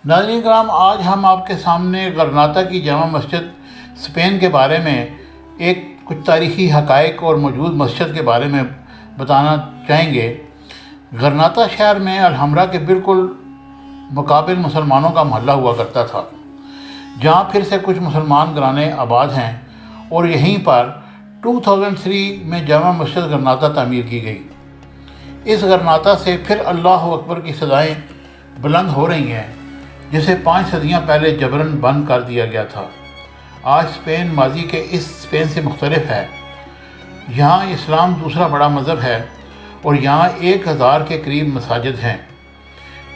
ناظرین کرام، آج ہم آپ کے سامنے غرناطہ کی جامع مسجد اسپین کے بارے میں کچھ تاریخی حقائق اور موجود مسجد کے بارے میں بتانا چاہیں گے۔ غرناطہ شہر میں الحمرا کے بالکل مقابل مسلمانوں کا محلہ ہوا کرتا تھا، جہاں پھر سے کچھ مسلمان گھرانے آباد ہیں، اور یہیں پر 2003 میں جامع مسجد غرناطہ تعمیر کی گئی۔ اس غرناطہ سے پھر اللہ اکبر کی صدائیں بلند ہو رہی ہیں، جسے 5 صدیاں پہلے جبراً بند کر دیا گیا تھا۔ آج اسپین ماضی کے اس اسپین سے مختلف ہے۔ یہاں اسلام دوسرا بڑا مذہب ہے، اور یہاں 1000 کے قریب مساجد ہیں،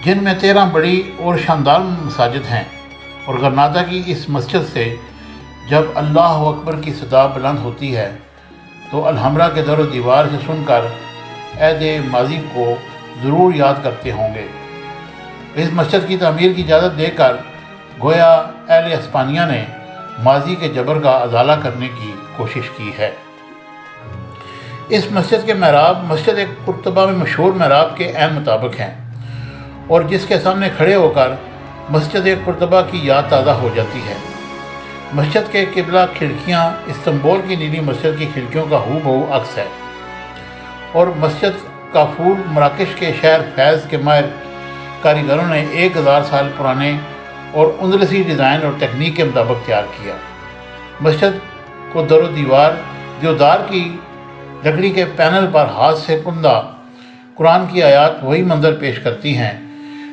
جن میں 13 بڑی اور شاندار مساجد ہیں۔ اور غرناطہ کی اس مسجد سے جب اللہ اکبر کی صدا بلند ہوتی ہے تو الحمرا کے در و دیوار سے سن کر عہد ماضی کو ضرور یاد کرتے ہوں گے۔ اس مسجد کی تعمیر کی اجازت دے کر گویا اہل اسپانیہ نے ماضی کے جبر کا ازالہ کرنے کی کوشش کی ہے۔ اس مسجد کے محراب مسجد قرطبہ میں مشہور محراب کے عین مطابق ہیں، اور جس کے سامنے کھڑے ہو کر مسجد قرطبہ کی یاد تازہ ہو جاتی ہے۔ مسجد کے قبلہ کھڑکیاں استنبول کی نیلی مسجد کی کھڑکیوں کا ہو بہو عکس ہے، اور مسجد کافور مراکش کے شہر فیض کے ماہر کاریگروں نے 1000 سال پرانے اور اندلسی ڈیزائن اور تکنیک کے مطابق تیار کیا۔ مسجد کو در و دیوار دیودار کی لکڑی کے پینل پر ہاتھ سے کندہ قرآن کی آیات وہی منظر پیش کرتی ہیں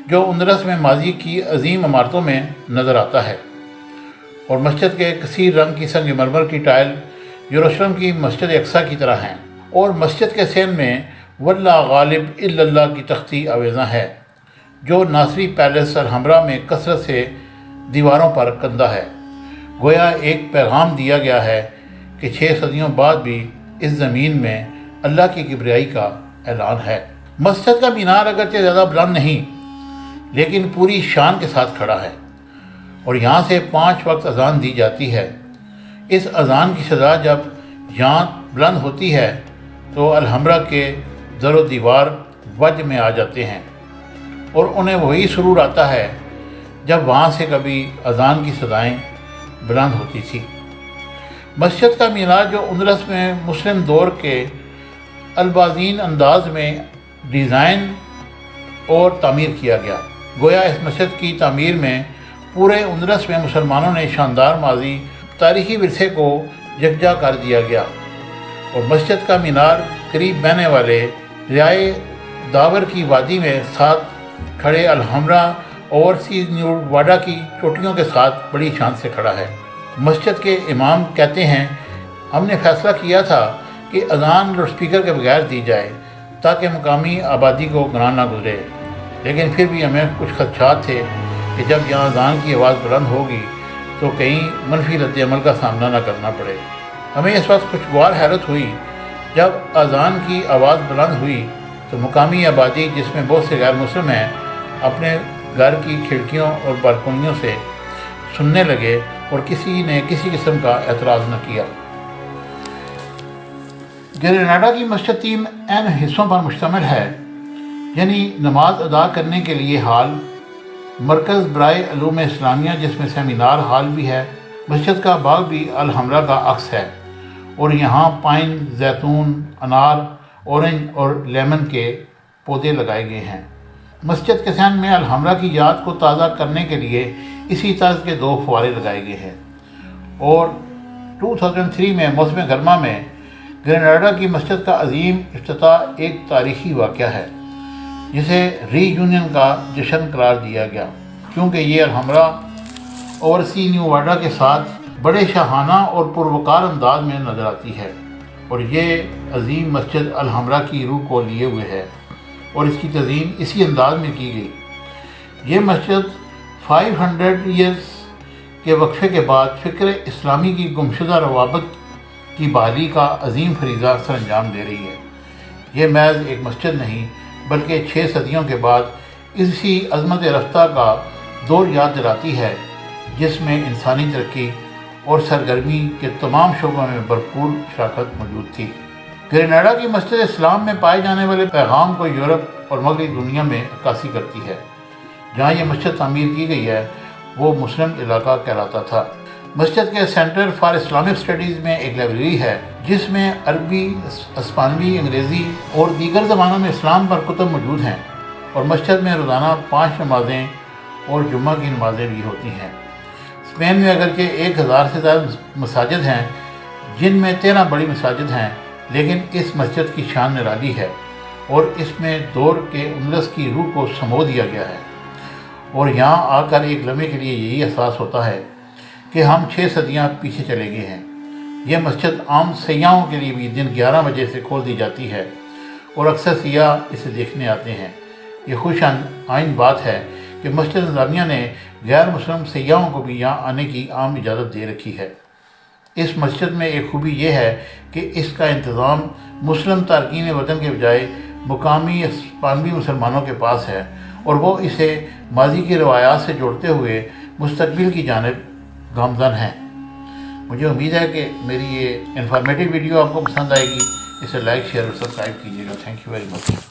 جو اندلس میں ماضی کی عظیم عمارتوں میں نظر آتا ہے، اور مسجد کے کثیر رنگ کی سنگ مرمر کی ٹائل یروشلم کی مسجد اقصیٰ کی طرح ہیں، اور مسجد کے سین میں واللہ غالب الا اللہ کی تختی آویزاں ہے، جو ناصری پیلس الحمرا میں کثرت سے دیواروں پر کندہ ہے۔ گویا ایک پیغام دیا گیا ہے کہ 6 صدیوں بعد بھی اس زمین میں اللہ کی کبریائی کا اعلان ہے۔ مسجد کا مینار اگرچہ زیادہ بلند نہیں، لیکن پوری شان کے ساتھ کھڑا ہے، اور یہاں سے 5 وقت اذان دی جاتی ہے۔ اس اذان کی صدا جب یہاں بلند ہوتی ہے تو الحمرا کے در و دیوار وج میں آ جاتے ہیں، اور انہیں وہی سرور آتا ہے جب وہاں سے کبھی اذان کی صدائیں بلند ہوتی تھی۔ مسجد کا مینار جو اندلس میں مسلم دور کے البازین انداز میں ڈیزائن اور تعمیر کیا گیا، گویا اس مسجد کی تعمیر میں پورے اندلس میں مسلمانوں نے شاندار ماضی تاریخی ورثے کو یکجا کر دیا گیا، اور مسجد کا مینار قریب بہنے والے ریائے داور کی وادی میں ساتھ کھڑے الحمرا اوورسیز نیوواڈا کی چوٹیوں کے ساتھ بڑی شان سے کھڑا ہے۔ مسجد کے امام کہتے ہیں، ہم نے فیصلہ کیا تھا کہ اذان لاؤڈ اسپیکر کے بغیر دی جائے تاکہ مقامی آبادی کو گناہ نہ گزرے، لیکن پھر بھی ہمیں کچھ خدشات تھے کہ جب یہاں اذان کی آواز بلند ہوگی تو کہیں منفی رد عمل کا سامنا نہ کرنا پڑے۔ ہمیں اس وقت خوشگوار حیرت ہوئی جب اذان کی آواز بلند ہوئی تو مقامی آبادی، جس میں بہت سے غیر مسلم ہیں، اپنے گھر کی کھڑکیوں اور بالکنیوں سے سننے لگے، اور کسی نے کسی قسم کا اعتراض نہ کیا۔ گریناڈا کی مسجد 3 اہم حصوں پر مشتمل ہے، یعنی نماز ادا کرنے کے لیے ہال، مرکز برائے علوم اسلامیہ جس میں سیمینار ہال بھی ہے، مسجد کا باغ بھی الحمرا کا عکس ہے، اور یہاں پائن، زیتون، انار، اورنج اور لیمن کے پودے لگائے گئے ہیں۔ مسجد کے سین میں الحمرا کی یاد کو تازہ کرنے کے لیے اسی طرز کے 2 فوارے لگائے گئے ہیں، اور 2003 میں موسم گرما میں گریناڈا کی مسجد کا عظیم افتتاح ایک تاریخی واقعہ ہے، جسے ری یونین کا جشن قرار دیا گیا، کیونکہ یہ الحمرا اوورسی نیوواڈا کے ساتھ بڑے شاہانہ اور پروقار انداز میں نظر آتی ہے، اور یہ عظیم مسجد الحمرا کی روح کو لیے ہوئے ہے، اور اس کی تعظیم اسی انداز میں کی گئی۔ یہ مسجد 500 ایئرز کے وقفے کے بعد فکر اسلامی کی گمشدہ روابط کی بحالی کا عظیم فریضہ سر انجام دے رہی ہے۔ یہ محض ایک مسجد نہیں بلکہ 6 صدیوں کے بعد اسی عظمت رفتہ کا دور یاد دلاتی ہے، جس میں انسانی ترقی اور سرگرمی کے تمام شعبوں میں بھرپور شراکت موجود تھی۔ گریناڈا کی مسجد اسلام میں پائے جانے والے پیغام کو یورپ اور مغربی دنیا میں عکاسی کرتی ہے۔ جہاں یہ مسجد تعمیر کی گئی ہے وہ مسلم علاقہ کہلاتا تھا۔ مسجد کے سینٹر فار اسلامک اسٹڈیز میں ایک لائبریری ہے جس میں عربی، اسپانوی، انگریزی اور دیگر زبانوں میں اسلام پر کتب موجود ہیں، اور مسجد میں روزانہ 5 نمازیں اور جمعہ کی نمازیں بھی ہوتی ہیں۔ اسپین میں اگرچہ 1000 سے زیادہ مساجد ہیں جن میں 13 بڑی مساجد ہیں، لیکن اس مسجد کی شان نرالی ہے اور اس میں دور کے اندلس کی روح کو سمو دیا گیا ہے، اور یہاں آ کر ایک لمحے کے لیے یہی احساس ہوتا ہے کہ ہم 6 صدیاں پیچھے چلے گئے ہیں۔ یہ مسجد عام سیاحوں کے لیے بھی دن 11 بجے سے کھول دی جاتی ہے اور اکثر سیاح اسے دیکھنے آتے ہیں۔ یہ خوش آئند بات ہے کہ مسجد نظامیہ نے غیر مسلم سیاحوں کو بھی یہاں آنے کی عام اجازت دے رکھی ہے۔ اس مسجد میں ایک خوبی یہ ہے کہ اس کا انتظام مسلم تارکین وطن کے بجائے مقامی اسپانوی مسلمانوں کے پاس ہے، اور وہ اسے ماضی کی روایات سے جوڑتے ہوئے مستقبل کی جانب گامزن ہیں۔ مجھے امید ہے کہ میری یہ انفارمیٹیو ویڈیو آپ کو پسند آئے گی۔ اسے لائک، شیئر اور سبسکرائب کیجیے گا۔ Thank you very much.